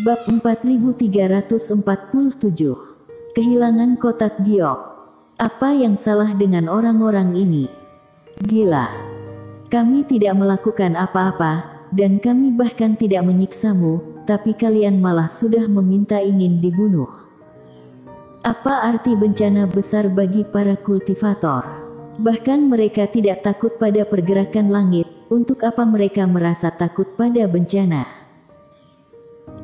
Bab 4347. Kehilangan kotak giok. Apa yang salah dengan orang-orang ini? Gila. Kami tidak melakukan apa-apa, dan kami bahkan tidak menyiksamu, tapi kalian malah sudah meminta ingin dibunuh. Apa arti bencana besar bagi para kultivator? Bahkan mereka tidak takut pada pergerakan langit, untuk apa mereka merasa takut pada bencana?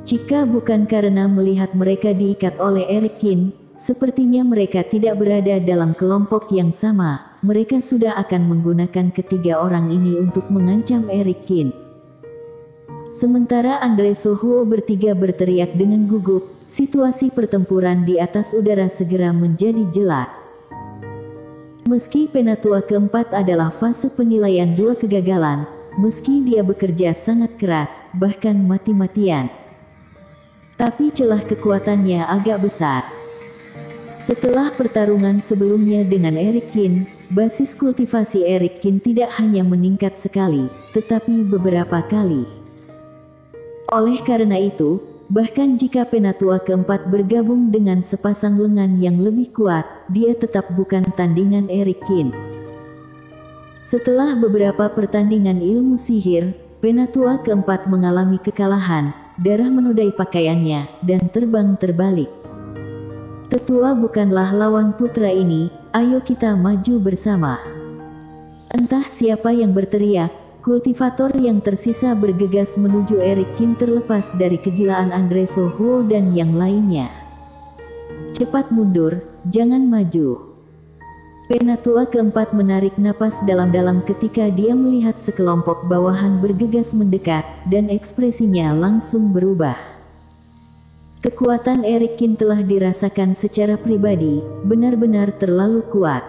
Jika bukan karena melihat mereka diikat oleh Eric Kin, sepertinya mereka tidak berada dalam kelompok yang sama. Mereka sudah akan menggunakan ketiga orang ini untuk mengancam Eric Kin. Sementara Andre Sohuo bertiga berteriak dengan gugup, situasi pertempuran di atas udara segera menjadi jelas. Meski penatua keempat adalah fase penilaian dua kegagalan, meski dia bekerja sangat keras, bahkan mati-matian, tapi celah kekuatannya agak besar. Setelah pertarungan sebelumnya dengan Eric Kin, basis kultivasi Eric Kin tidak hanya meningkat sekali, tetapi beberapa kali. Oleh karena itu, bahkan jika penatua keempat bergabung dengan sepasang lengan yang lebih kuat, dia tetap bukan tandingan Eric Kin. Setelah beberapa pertandingan ilmu sihir, penatua keempat mengalami kekalahan. Darah menodai pakaiannya, dan terbang terbalik. Tetua bukanlah lawan putra ini, ayo kita maju bersama. Entah siapa yang berteriak, kultivator yang tersisa bergegas menuju Eric Kin terlepas dari kegilaan Andre Sohuo dan yang lainnya. Cepat mundur, jangan maju. Penatua keempat menarik napas dalam-dalam ketika dia melihat sekelompok bawahan bergegas mendekat, dan ekspresinya langsung berubah. Kekuatan Eric Kin telah dirasakan secara pribadi, benar-benar terlalu kuat.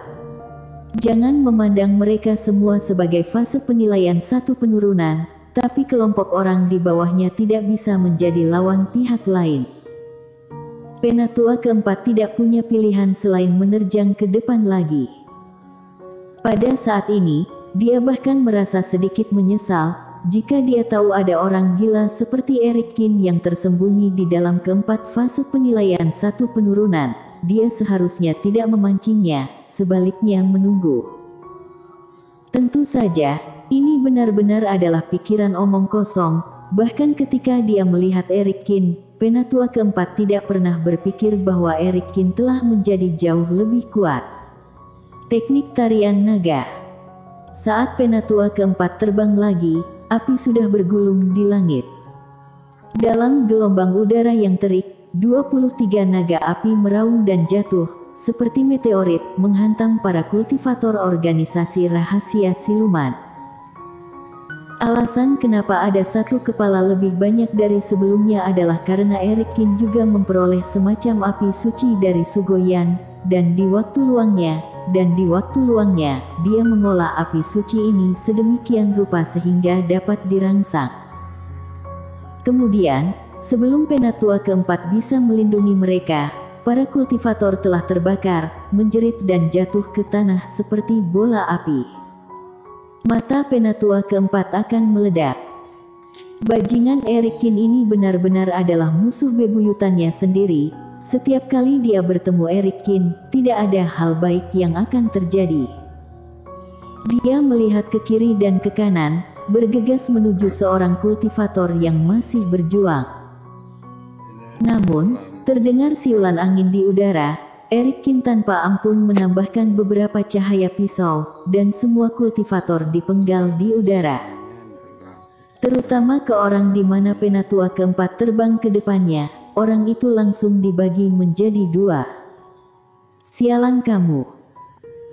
Jangan memandang mereka semua sebagai fase penilaian satu penurunan, tapi kelompok orang di bawahnya tidak bisa menjadi lawan pihak lain. Penatua keempat tidak punya pilihan selain menerjang ke depan lagi. Pada saat ini, dia bahkan merasa sedikit menyesal, jika dia tahu ada orang gila seperti Eric Kin yang tersembunyi di dalam keempat fase penilaian satu penurunan. Dia seharusnya tidak memancingnya, sebaliknya menunggu. Tentu saja, ini benar-benar adalah pikiran omong kosong, bahkan ketika dia melihat Eric Kin, penatua keempat tidak pernah berpikir bahwa Eric Kin telah menjadi jauh lebih kuat. Teknik tarian naga. Saat penatua keempat terbang lagi, api sudah bergulung di langit. Dalam gelombang udara yang terik, 23 naga api meraung dan jatuh, seperti meteorit, menghantam para kultivator organisasi rahasia siluman. Alasan kenapa ada satu kepala lebih banyak dari sebelumnya adalah karena Eric Kin juga memperoleh semacam api suci dari Sugoyan, dan di waktu luangnya, dia mengolah api suci ini sedemikian rupa sehingga dapat dirangsang. Kemudian, sebelum penatua keempat bisa melindungi mereka, para kultivator telah terbakar, menjerit dan jatuh ke tanah seperti bola api. Mata penatua keempat akan meledak. Bajingan Eric Kin ini benar-benar adalah musuh bebuyutannya sendiri. Setiap kali dia bertemu Eric Kin, tidak ada hal baik yang akan terjadi. Dia melihat ke kiri dan ke kanan, bergegas menuju seorang kultivator yang masih berjuang. Namun, terdengar siulan angin di udara. Eric Kin tanpa ampun menambahkan beberapa cahaya pisau, dan semua kultivator dipenggal di udara. Terutama ke orang di mana penatua keempat terbang ke depannya, orang itu langsung dibagi menjadi dua. Sialan kamu.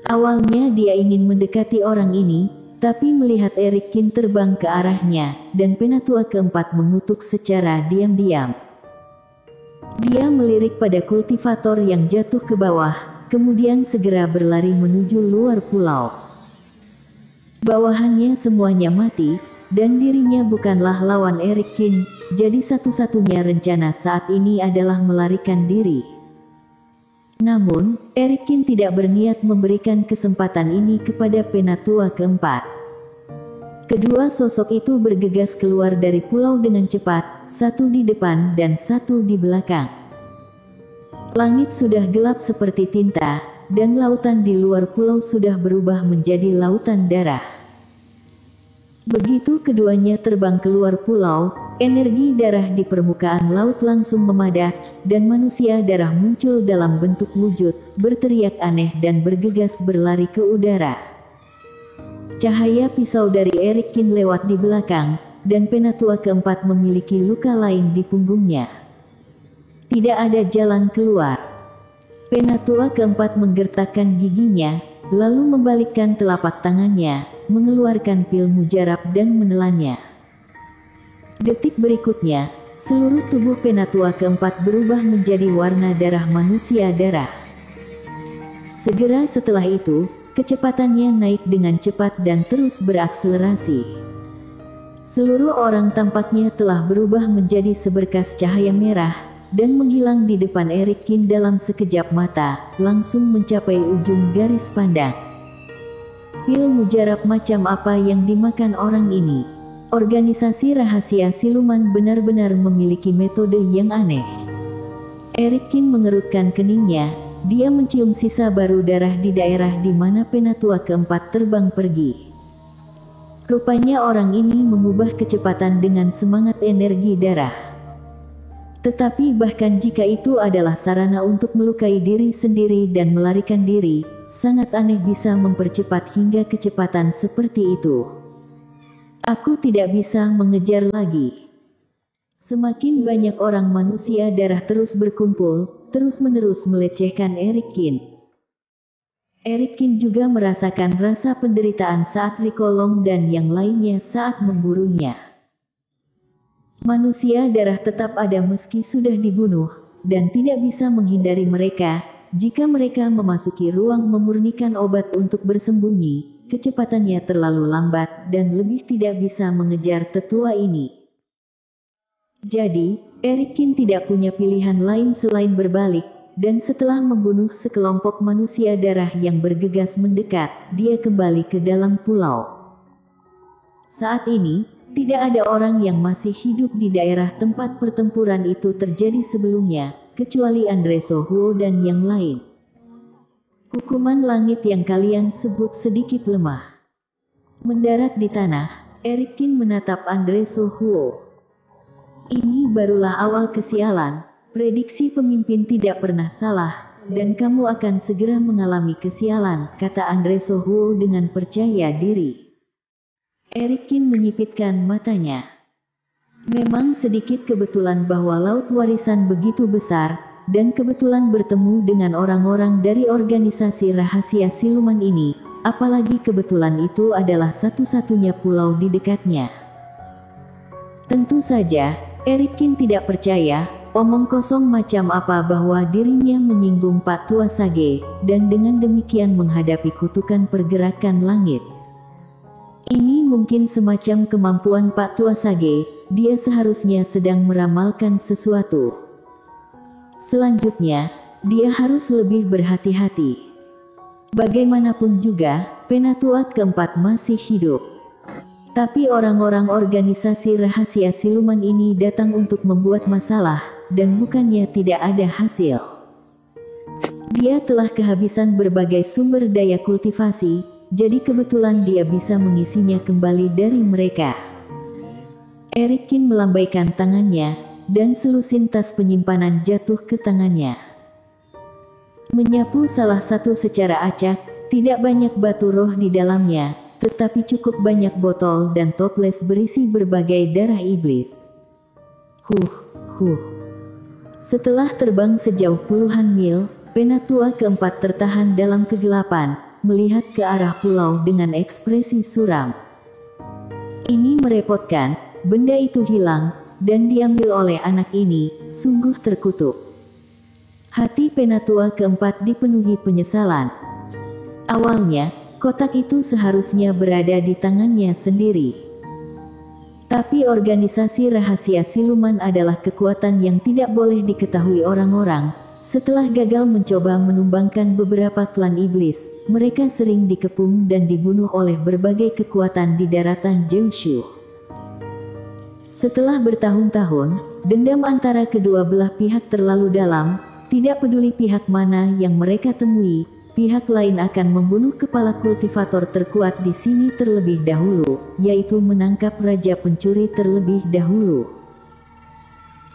Awalnya dia ingin mendekati orang ini, tapi melihat Eric Kin terbang ke arahnya, dan penatua keempat mengutuk secara diam-diam. Dia melirik pada kultivator yang jatuh ke bawah, kemudian segera berlari menuju luar pulau. Bawahannya semuanya mati, dan dirinya bukanlah lawan Eric Kin, jadi satu-satunya rencana saat ini adalah melarikan diri. Namun, Eric Kin tidak berniat memberikan kesempatan ini kepada penatua keempat. Kedua sosok itu bergegas keluar dari pulau dengan cepat, satu di depan dan satu di belakang. Langit sudah gelap seperti tinta, dan lautan di luar pulau sudah berubah menjadi lautan darah. Begitu keduanya terbang keluar pulau, energi darah di permukaan laut langsung memadat, dan manusia darah muncul dalam bentuk wujud, berteriak aneh dan bergegas berlari ke udara. Cahaya pisau dari Erikkin lewat di belakang, dan Penatua keempat memiliki luka lain di punggungnya. Tidak ada jalan keluar. Penatua keempat menggertakkan giginya, lalu membalikkan telapak tangannya, mengeluarkan pil mujarab dan menelannya. Detik berikutnya, seluruh tubuh Penatua keempat berubah menjadi warna darah manusia darah. Segera setelah itu, kecepatannya naik dengan cepat dan terus berakselerasi. Seluruh orang tampaknya telah berubah menjadi seberkas cahaya merah, dan menghilang di depan Erikkin dalam sekejap mata, langsung mencapai ujung garis pandang. Pil mujarab macam apa yang dimakan orang ini? Organisasi rahasia siluman benar-benar memiliki metode yang aneh. Erikkin mengerutkan keningnya. Dia mencium sisa baru darah di daerah di mana Penatua keempat terbang pergi. Rupanya orang ini mengubah kecepatan dengan semangat energi darah. Tetapi bahkan jika itu adalah sarana untuk melukai diri sendiri dan melarikan diri, sangat aneh bisa mempercepat hingga kecepatan seperti itu. Aku tidak bisa mengejar lagi. Semakin banyak orang manusia darah terus berkumpul, terus-menerus melecehkan Erikkin. Erikkin juga merasakan rasa penderitaan saat Rikolong dan yang lainnya saat memburunya. Manusia darah tetap ada meski sudah dibunuh, dan tidak bisa menghindari mereka. Jika mereka memasuki ruang memurnikan obat untuk bersembunyi, kecepatannya terlalu lambat dan lebih tidak bisa mengejar tetua ini. Jadi, Erikkin tidak punya pilihan lain selain berbalik, dan setelah membunuh sekelompok manusia darah yang bergegas mendekat, dia kembali ke dalam pulau. Saat ini, tidak ada orang yang masih hidup di daerah tempat pertempuran itu terjadi sebelumnya, kecuali Andre Sohuo dan yang lain. Hukuman langit yang kalian sebut sedikit lemah. Mendarat di tanah, Erikkin menatap Andre Sohuo. Ini barulah awal kesialan, prediksi pemimpin tidak pernah salah, dan kamu akan segera mengalami kesialan, kata Andre Sohuo dengan percaya diri. Erikkin menyipitkan matanya. Memang sedikit kebetulan bahwa laut warisan begitu besar, dan kebetulan bertemu dengan orang-orang dari organisasi rahasia siluman ini, apalagi kebetulan itu adalah satu-satunya pulau di dekatnya. Tentu saja, Erikkin tidak percaya, omong kosong macam apa bahwa dirinya menyinggung Pak Tua Sage, dan dengan demikian menghadapi kutukan pergerakan langit. Ini mungkin semacam kemampuan Pak Tua Sage, dia seharusnya sedang meramalkan sesuatu. Selanjutnya, dia harus lebih berhati-hati. Bagaimanapun juga, Penatua keempat masih hidup. Tapi orang-orang organisasi rahasia siluman ini datang untuk membuat masalah, dan bukannya tidak ada hasil. Dia telah kehabisan berbagai sumber daya kultivasi, jadi kebetulan dia bisa mengisinya kembali dari mereka. Erikkin melambaikan tangannya, dan selusin tas penyimpanan jatuh ke tangannya. Menyapu salah satu secara acak, tidak banyak batu roh di dalamnya, tetapi cukup banyak botol dan toples berisi berbagai darah iblis. Setelah terbang sejauh puluhan mil, Penatua keempat tertahan dalam kegelapan, melihat ke arah pulau dengan ekspresi suram. Ini merepotkan, benda itu hilang, dan diambil oleh anak ini, sungguh terkutuk. Hati Penatua keempat dipenuhi penyesalan. Awalnya, kotak itu seharusnya berada di tangannya sendiri. Tapi organisasi rahasia siluman adalah kekuatan yang tidak boleh diketahui orang-orang, Setelah gagal mencoba menumbangkan beberapa klan iblis, mereka sering dikepung dan dibunuh oleh berbagai kekuatan di daratan Jiangsu. Setelah bertahun-tahun, dendam antara kedua belah pihak terlalu dalam, tidak peduli pihak mana yang mereka temui, pihak lain akan membunuh kepala kultivator terkuat di sini terlebih dahulu, yaitu menangkap raja pencuri terlebih dahulu.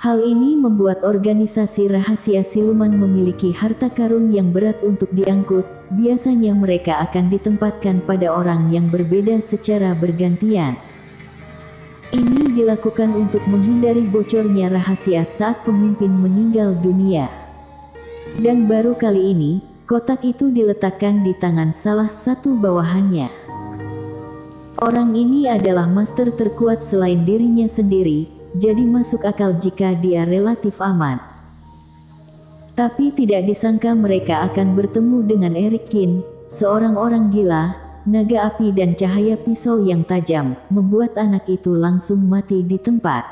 Hal ini membuat organisasi rahasia siluman memiliki harta karun yang berat untuk diangkut. Biasanya mereka akan ditempatkan pada orang yang berbeda secara bergantian. Ini dilakukan untuk menghindari bocornya rahasia saat pemimpin meninggal dunia. Dan baru kali ini, kotak itu diletakkan di tangan salah satu bawahannya. Orang ini adalah master terkuat selain dirinya sendiri. Jadi masuk akal jika dia relatif aman. Tapi tidak disangka mereka akan bertemu dengan Eric Kin, seorang orang gila, naga api dan cahaya pisau yang tajam, membuat anak itu langsung mati di tempat.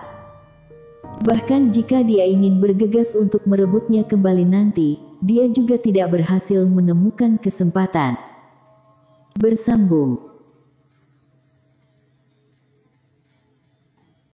Bahkan jika dia ingin bergegas untuk merebutnya kembali nanti, dia juga tidak berhasil menemukan kesempatan. Bersambung.